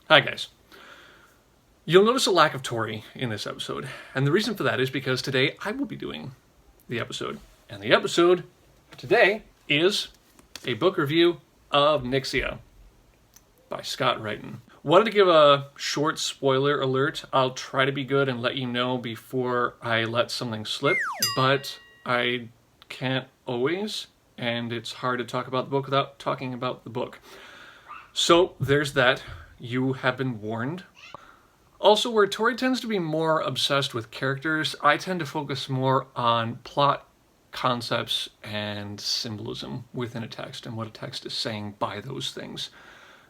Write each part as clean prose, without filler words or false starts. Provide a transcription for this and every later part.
Hi guys. You'll notice a lack of Tori in this episode, and the reason for that is because today I will be doing the episode. And the episode today is a book review of Nyxia by Scott Reintgen. Wanted to give a short spoiler alert. I'll try to be good and let you know before I let something slip, but I can't always, and it's hard to talk about the book without talking about the book. So there's that. You have been warned. Also, where Tori tends to be more obsessed with characters, I tend to focus more on plot, concepts, and symbolism within a text and what a text is saying by those things.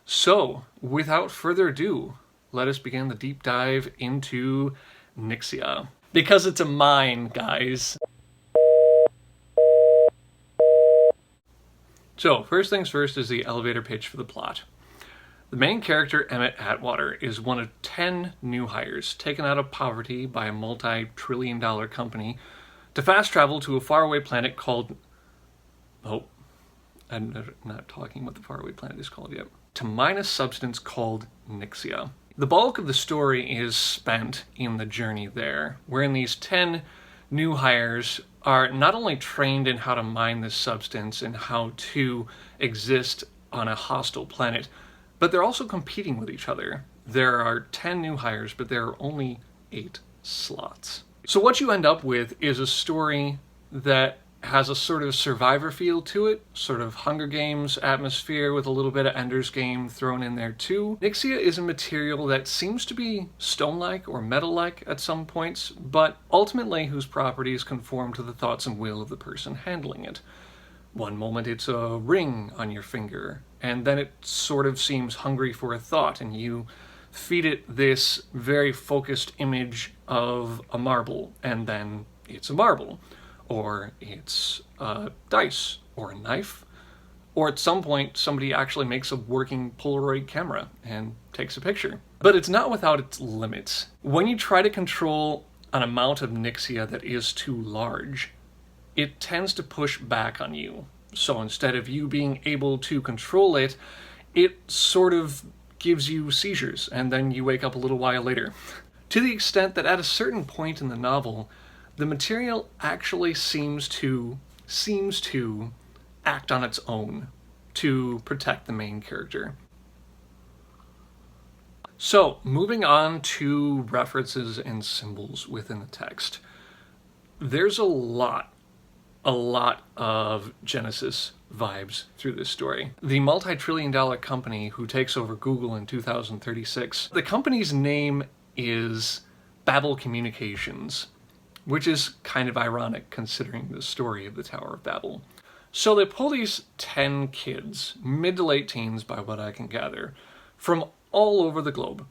So, without further ado, let us begin the deep dive into Nyxia. Because it's a mine, guys. So, first things first is the elevator pitch for the plot. The main character, Emmett Atwater, is one of 10 new hires taken out of poverty by a multi-trillion-dollar company to fast travel to a faraway planet called... Oh, I'm not talking what the faraway planet is called yet. To mine a substance called Nyxia. The bulk of the story is spent in the journey there, wherein these 10 new hires are not only trained in how to mine this substance and how to exist on a hostile planet, but they're also competing with each other. There are 10 new hires, but there are only 8 slots. So what you end up with is a story that has a sort of Survivor feel to it, sort of Hunger Games atmosphere with a little bit of Ender's Game thrown in there too. Nyxia is a material that seems to be stone-like or metal-like at some points, but ultimately whose properties conform to the thoughts and will of the person handling it. One moment it's a ring on your finger, and then it sort of seems hungry for a thought, and you feed it this very focused image of a marble, and then it's a marble. Or it's a dice, or a knife, or at some point somebody actually makes a working Polaroid camera and takes a picture. But it's not without its limits. When you try to control an amount of Nyxia that is too large, it tends to push back on you. So instead of you being able to control it, it sort of gives you seizures, and then you wake up a little while later. To the extent that at a certain point in the novel, the material actually seems to act on its own to protect the main character. So, moving on to references and symbols within the text. There's a lot of Genesis vibes through this story. The multi-trillion-dollar company who takes over Google in 2036, the company's name is Babel Communications, which is kind of ironic considering the story of the Tower of Babel. So they pull these 10 kids, mid to late teens by what I can gather, from all over the globe.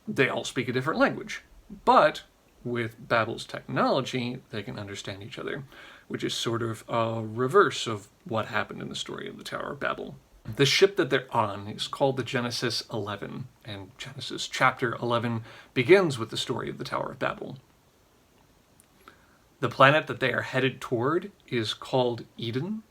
They all speak a different language, but with Babel's technology, they can understand each other, which is sort of a reverse of what happened in the story of the Tower of Babel. The ship that they're on is called the Genesis 11, and Genesis chapter 11 begins with the story of the Tower of Babel. The planet that they are headed toward is called Eden,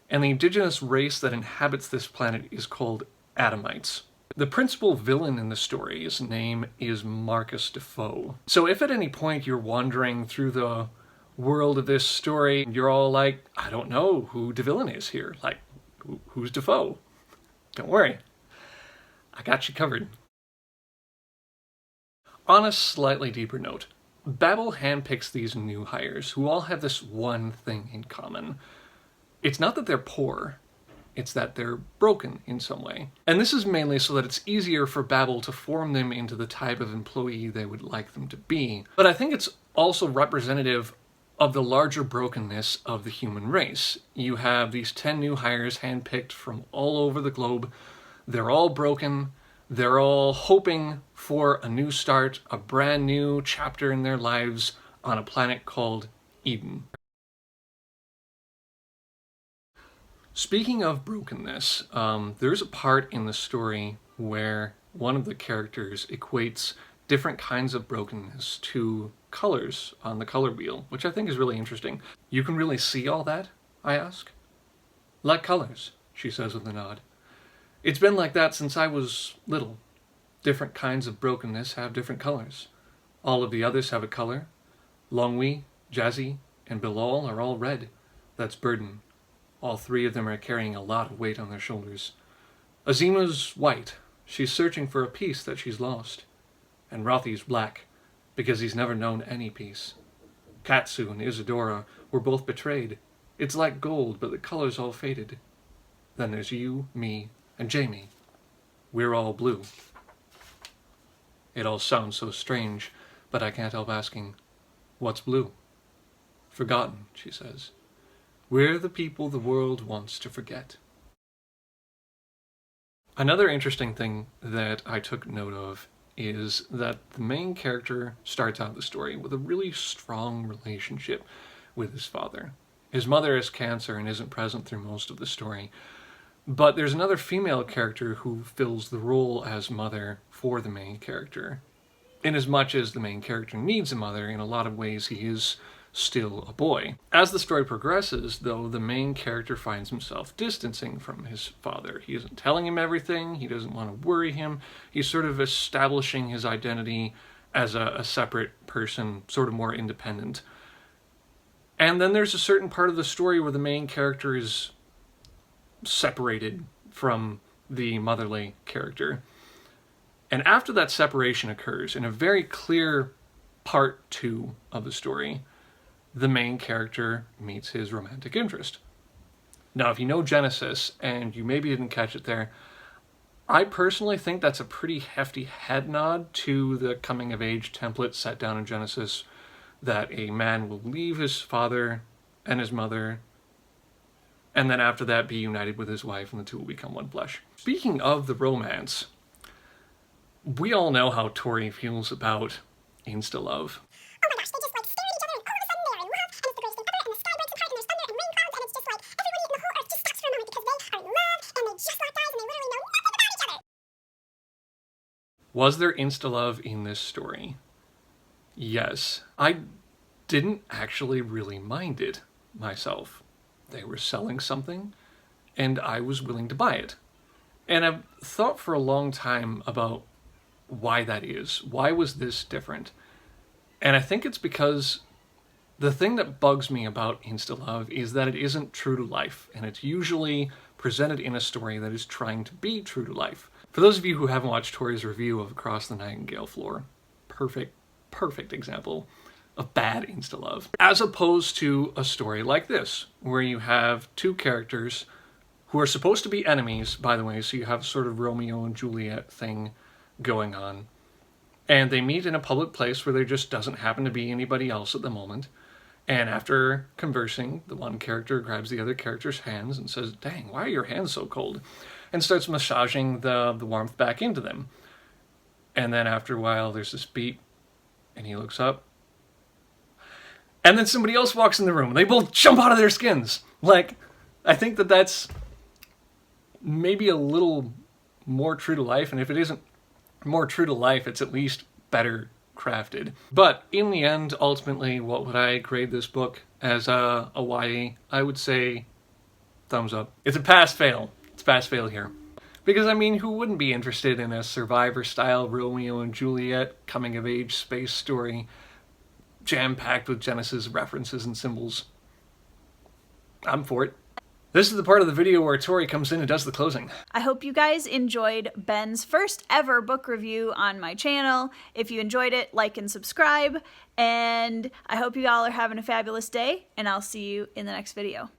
and the indigenous race that inhabits this planet is called Adamites. The principal villain in the story's name is Marcus Defoe. So if at any point you're wandering through the world of this story, you're all like, I don't know who the villain is here. Like, who's Defoe? Don't worry, I got you covered. On a slightly deeper note, Babel handpicks these new hires who all have this one thing in common. It's not that they're poor, it's that they're broken in some way. And this is mainly so that it's easier for Babel to form them into the type of employee they would like them to be. But I think it's also representative of the larger brokenness of the human race. You have these 10 new hires handpicked from all over the globe. They're all broken. They're all hoping for a new start, a brand new chapter in their lives on a planet called Eden. Speaking of brokenness, there's a part in the story where one of the characters equates different kinds of brokenness to colors on the color wheel, which I think is really interesting. You can really see all that, I ask? Like colors, she says with a nod. It's been like that since I was little. different kinds of brokenness have different colors. All of the others have a color. Longwy, Jazzy, and Bilal are all red. That's burden. All three of them are carrying a lot of weight on their shoulders. Azima's white. She's searching for a piece that she's lost. And Rothy's black, because he's never known any peace. Katsu and Isadora were both betrayed. It's like gold, but the color's all faded. Then there's you, me, and Jamie. We're all blue. It all sounds so strange, but I can't help asking, what's blue? Forgotten, she says. We're the people the world wants to forget. Another interesting thing that I took note of is that the main character starts out the story with a really strong relationship with his father. His mother has cancer and isn't present through most of the story, but there's another female character who fills the role as mother for the main character. Inasmuch as the main character needs a mother, in a lot of ways he is still a boy. As the story progresses, though, the main character finds himself distancing from his father. He isn't telling him everything, he doesn't want to worry him, he's sort of establishing his identity as a separate person, sort of more independent. And then there's a certain part of the story where the main character is separated from the motherly character. And after that separation occurs, in a very clear part 2 of the story, the main character meets his romantic interest. Now, if you know Genesis, and you maybe didn't catch it there, I personally think that's a pretty hefty head nod to the coming-of-age template set down in Genesis, that a man will leave his father and his mother, and then after that be united with his wife, and the two will become one flesh. Speaking of the romance, we all know how Tori feels about insta-love. Oh my gosh, they just like stare at each other and all of a sudden they're in love and it's the greatest thing ever and the sky breaks apart and there's thunder and rain clouds and it's just like everybody in the whole earth just stops for a moment because they are in love and they just locked eyes and they literally know nothing about each other. Was there insta-love in this story? Yes. I didn't actually really mind it myself. They were selling something and I was willing to buy it. And I've thought for a long time about why that is. Why was this different? And I think it's because the thing that bugs me about insta-love is that it isn't true to life, and it's usually presented in a story that is trying to be true to life. For those of you who haven't watched Tori's review of Across the Nightingale Floor, perfect example of bad insta-love. As opposed to a story like this, where you have two characters who are supposed to be enemies, by the way, so you have sort of Romeo and Juliet thing going on. And they meet in a public place where there just doesn't happen to be anybody else at the moment. And after conversing, the one character grabs the other character's hands and says, "Dang, why are your hands so cold?" And starts massaging the warmth back into them. And then after a while, there's this beep, and he looks up. And then somebody else walks in the room, and they both jump out of their skins. Like, I think that that's maybe a little more true to life, and if it isn't more true to life, it's at least better crafted. But in the end, ultimately, what would I grade this book as a YA? I would say thumbs up. It's a pass-fail. It's pass-fail here. Because, I mean, who wouldn't be interested in a Survivor-style Romeo and Juliet coming-of-age space story jam-packed with Genesis references and symbols? I'm for it. This is the part of the video where Tori comes in and does the closing. I hope you guys enjoyed Ben's first ever book review on my channel. If you enjoyed it, like and subscribe. And I hope you all are having a fabulous day, and I'll see you in the next video.